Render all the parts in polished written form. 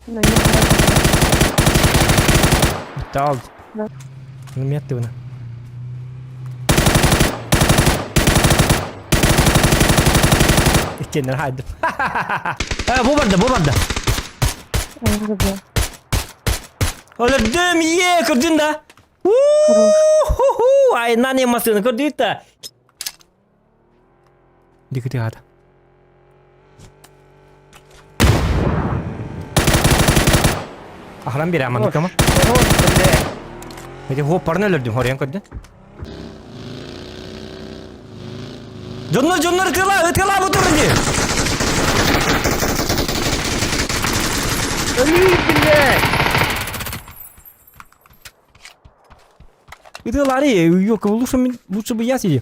No, nie ma. Bitti aldı. Ne? Bunu yattı buna. İkenler haydi. Ha bu vardı. Он забыл. Öldüm ye kırdın da. Ay nane masını kırdı da. Dikkat et hadi. Ahram bir amanlık ama. Hadi hopparını öldürdüm oraya kırdı. Jonlar ıtkala bu turuncu. Ölüyüm bile. Itu lari yok lutsa bu yas ya.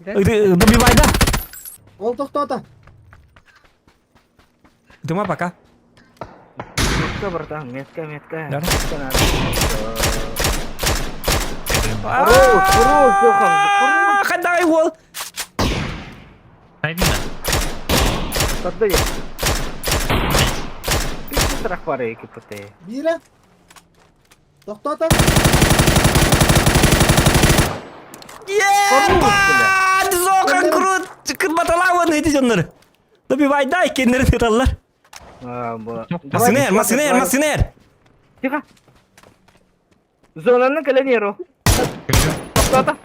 Itu lebih baik dah. Ol to'xta. Itu mah apakah? Metka bertahan, metka. Dah. Terus, Johan. Kan dah wall. Haydi mi? Tadı ya. Bir taraf var ya kipete. Bire. To'xta. Yeah! Zokan kurut. Kırmata lawan itu jonlar. Lebih baik dah ikenleri tıkallar. Bu. Masiner. Cika. Zonanın kalian yero. To'xta.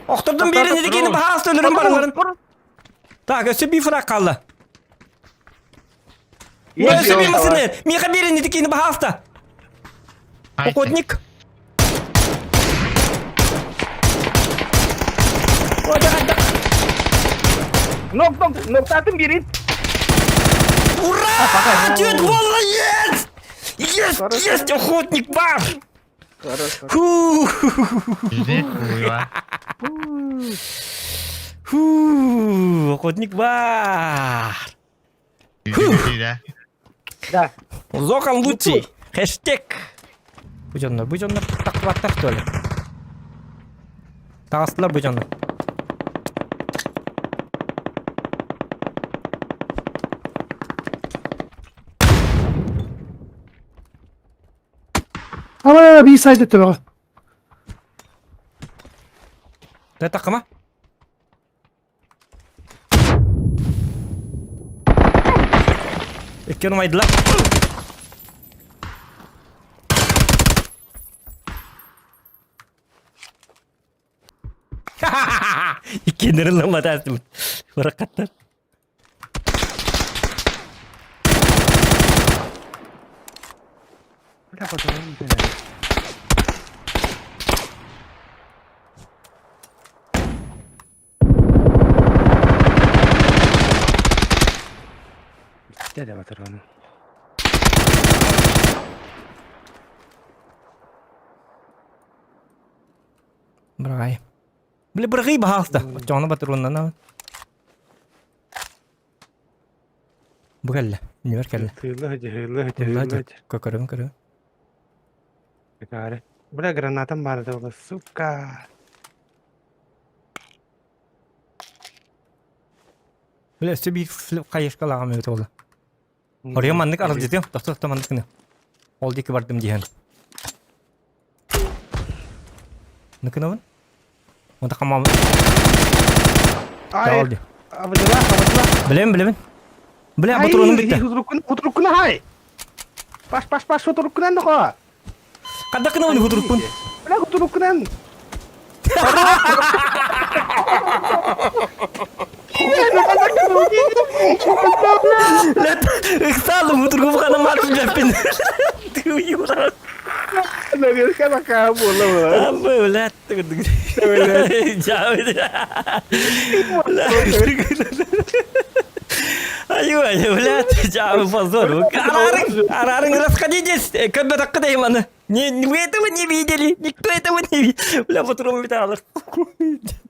Okturdum birini dikini bahas ölürüm barıların. Tak, bir frak kaldı. Burası bir masiner. Mika birini dikini bahas da. Okotnik. Oh jangan. Nok tatım birin. Ура! Дед, волна, yes! Yes, охотник, баш! Yüzde uyuyor. Охотник, бар! Yüzde. Да. Зокон лучший! Хэштег! Bu canlar tak öyle. Tağıstılar bu canlar. Ama bir saydı tabii. Ne takıma? İki numaydılar. İki nırılama dersim. Bırakatlar. Berapa tuh? Tidak ada patrono. Berai. Beli pergi bahas dah. Macam mana turunan na? Bukan lah. Ini berkala. Hırlı. Kakaram. Bekare. Bıra granata vardı o suka. Beli sebi flip kayış kala kami itu lah. Oraya mandik aral jeti. Tak mandik ni. Oldu ki vardım jihan. Ne kenapa? Untuk kamu. Ay. Oldu. Abdullah. Belum. Beli apa turun bitti. Huturukuna hay. Pas huturukunan kok. Kada kena ni huturuk pun. Bela huturukunan. Let, selalu huturuk bukan mati japin. Tuyuran. Nagil ka na kamu lah. Apa ulat? Jauh. Ayo ايوه يا ولاد جاء فزور ارارن راس قديجس كبه تقدي من نويت وني بيدلي نكويت وني ولا بتروم بتاع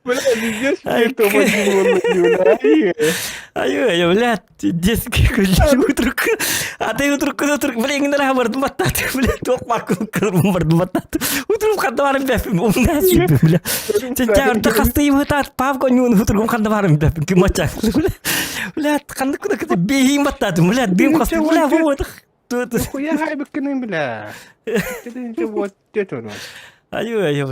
ولا ديجس تو مجنون والله ايوه يا ولاد جس كل اترك اترك بلين لها برد متات بلين توقع كل برد متات وتروح خدوار بفهم وناس بلا تجار تخصي متات باب كونيون وتروح خدوار بفهم كما تشاف ولا تخلك كده بيه متات ولا بيم خصي ولا هو خويا هاي بكنين بلا كده انت وتتونو ايوه ايوه